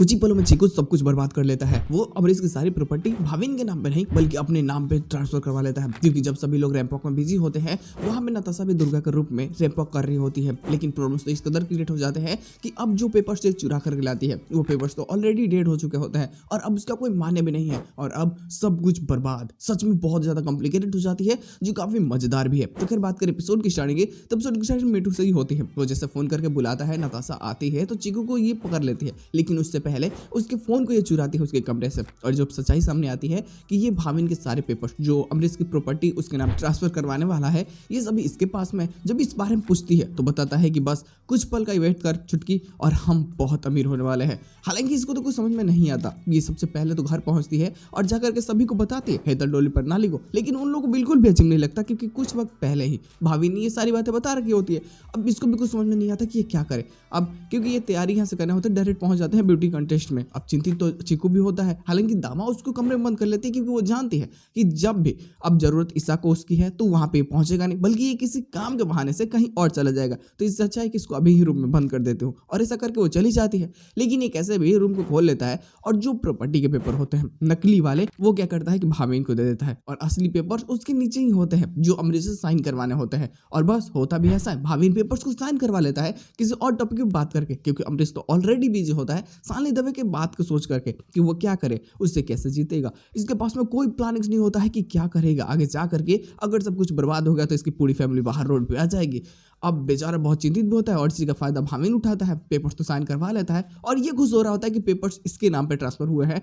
कुछ ही पलों में चीकू सब कुछ बर्बाद कर लेता है। वो अमरीश की सारी प्रॉपर्टी भाविन के नाम पे नहीं बल्कि अपने नाम पे ट्रांसफर करवा लेता है, क्योंकि जब सभी लोग रैंप वॉक में बिजी होते हैं वहां में नताशा भी दुर्गा के रूप में रैंप वॉक कर रही होती है। लेकिन प्रॉब्लम्स तो इस कदर क्रिएट हो जाते हैं कि अब जो पेपर्स एक चुरा करके लाती है वो पेपर्स तो ऑलरेडी डेड हो चुके होते हैं और अब उसका कोई मान्य भी नहीं है और अब सब कुछ बर्बाद। सच में बहुत ज्यादा कॉम्प्लिकेटेड हो जाती है जो काफी मजेदार भी है। तो खैर बात करें एपिसोड की स्टार्टिंग की, तो एपिसोड की स्टार्टिंग मीठू से ही होती है। वो जैसे फोन करके बुलाता है, नताशा आती है तो चीकू को ये पकड़ लेती है, लेकिन उससे पहले उसके फोन को ये चुराती है उसके कमरे से। और जब सच्चाई सामने आती है कि ये भाविन के सारे पेपर्स जो अमरीश की प्रॉपर्टी उसके नाम ट्रांसफर करवाने वाला है ये सभी इसके पास में, जब इस बारे में पूछती है तो बताता है कि बस कुछ पल का वेट कर चुटकी और हम बहुत अमीर होने वाले हैं। हालांकि इसको तो कुछ समझ में नहीं आता। ये सबसे पहले तो घर पहुंचती है और जाकर के सभी को बताती है, हैदर डोली प्रणाली को, लेकिन उन लोगों को बिल्कुल भी अजीब नहीं लगता क्योंकि कुछ वक्त पहले ही भाविन ने ये सारी बातें बता रखी होती है। अब इसको भी कुछ समझ में नहीं आता कि ये क्या करे अब, क्योंकि ये तैयारी यहाँ से करना होता है, डायरेक्ट पहुंच जाते हैं ब्यूटी कंटेस्ट में। अब चिंतित तो चीकू भी होता है, हालांकि दामा उसको कमरे में बंद कर लेती है क्योंकि वो जानती है कि जब भी अब जरूरत ईसा को उसकी है तो वहां पे पहुंचेगा नहीं, बल्कि ये किसी काम के बहाने से कहीं और चला जाएगा। तो इससे अच्छा है कि इसको अभी ही रूम में बंद कर देते हो, और ऐसा करके वो चली जाती है। लेकिन ये कैसे भी रूम को खोल लेता है और जो प्रॉपर्टी के पेपर होते हैं नकली वाले वो क्या करता है कि भाविन को दे देता है और असली पेपर्स उसके नीचे ही होते हैं जो अमरीश से साइन करवाने होते हैं। और बस होता भी ऐसा है, भाविन पेपर्स को साइन करवा लेता है किसी और टॉपिक की बात करके, क्योंकि अमरीश तो ऑलरेडी बिजी होता है सानी दवे के बात को सोच करके कि वो क्या करे, उससे कैसे जीतेगा। इसके पास में कोई प्लानिंग नहीं होता है कि क्या करेगा आगे जा करके। अगर सब कुछ बर्बाद हो गया तो इसकी पूरी फैमिली बाहर रोड पे आ जाएगी। अब बेचारा बहुत चिंतित भी होता है और इसी का फायदा भाविन उठाता है, पेपर्स तो साइन करवा लेता है और ये खुश हो रहा होता है कि पेपर्स इसके नाम पे ट्रांसफर हुए हैं,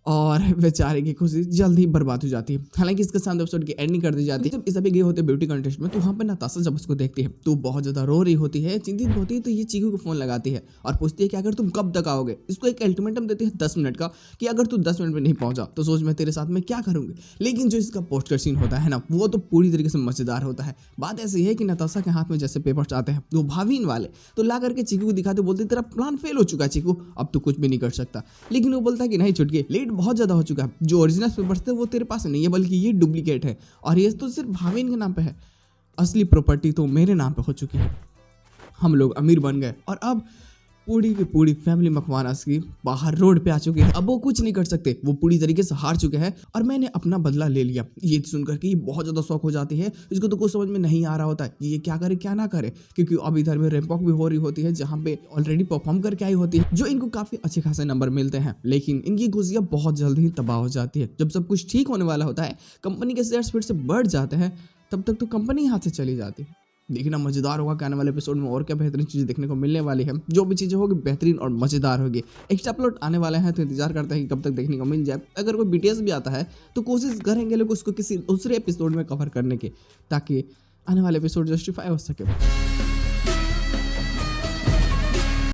और बेचारे की खुशी जल्द ही बर्बाद हो जाती है। हालांकि इसके साथ एपिसोड की एंडिंग कर दी जाती है। जब सभी गए होते हैं ब्यूटी कंटेस्ट में तो वहां पर नताशा जब उसको देखती है तो बहुत ज्यादा रो रही होती है, चिंतित होती है। तो ये चीकू को फोन लगाती है और पूछती है कि अगर तुम कब तक आओगे। इसको एक अल्टीमेटम देती है 10 मिनट का कि अगर तू 10 मिनट में नहीं पहुंचा तो सोच मैं तेरे साथ में क्या करूंगी। लेकिन जो इसका पोस्टर सीन होता है ना वो तो पूरी तरीके से मजेदार होता है। बात ऐसी है कि नताशा के हाथ में जैसे पेपर्स आते हैं वो भाविन वाले तो ला करके चीकू को दिखाते बोलते तेरा प्लान फेल हो चुका है चीकू, अब तो कुछ भी नहीं कर सकता। लेकिन वो बोलता है कि नहीं छुटकी, लेट बहुत ज्यादा हो चुका है, जो ओरिजिनल पेपर्स थे वो तेरे पास नहीं है बल्कि ये डुप्लीकेट है और ये तो सिर्फ भाविन के नाम पे है, असली प्रॉपर्टी तो मेरे नाम पे हो चुकी है। हम लोग अमीर बन गए और अब पूरी की पूरी फैमिली मखवानस की बाहर रोड पे आ चुकी है। अब वो कुछ नहीं कर सकते, वो पूरी तरीके से हार चुके हैं और मैंने अपना बदला ले लिया। ये सुनकर के ये बहुत ज्यादा शौक हो जाती है। इसको तो कुछ समझ में नहीं आ रहा होता है ये क्या करे क्या ना करे, क्योंकि अब इधर में रैंप वॉक भी हो रही होती है जहाँ पे ऑलरेडी परफॉर्म करके आई होती है, जो इनको काफी अच्छे खासे नंबर मिलते हैं। लेकिन इनकी खुशियां बहुत जल्द ही तबाह हो जाती है। जब सब कुछ ठीक होने वाला होता है, कंपनी के शेयर्स फिर से बढ़ जाते हैं, तब तक तो कंपनी हाथ से चली जाती है। देखना मजेदार होगा कि आने वाले एपिसोड में और क्या बेहतरीन चीजें देखने को मिलने वाली है। जो भी चीजें होगी बेहतरीन और मजेदार होगी। एक्स्ट्रा प्लॉट आने वाले हैं तो इंतजार करते हैं कि कब तक देखने को मिल जाए। अगर कोई बीटीएस भी आता है तो कोशिश करेंगे लोग उसको किसी दूसरे एपिसोड में कवर करने की, ताकि आने वाले एपिसोड जस्टिफाई हो सके।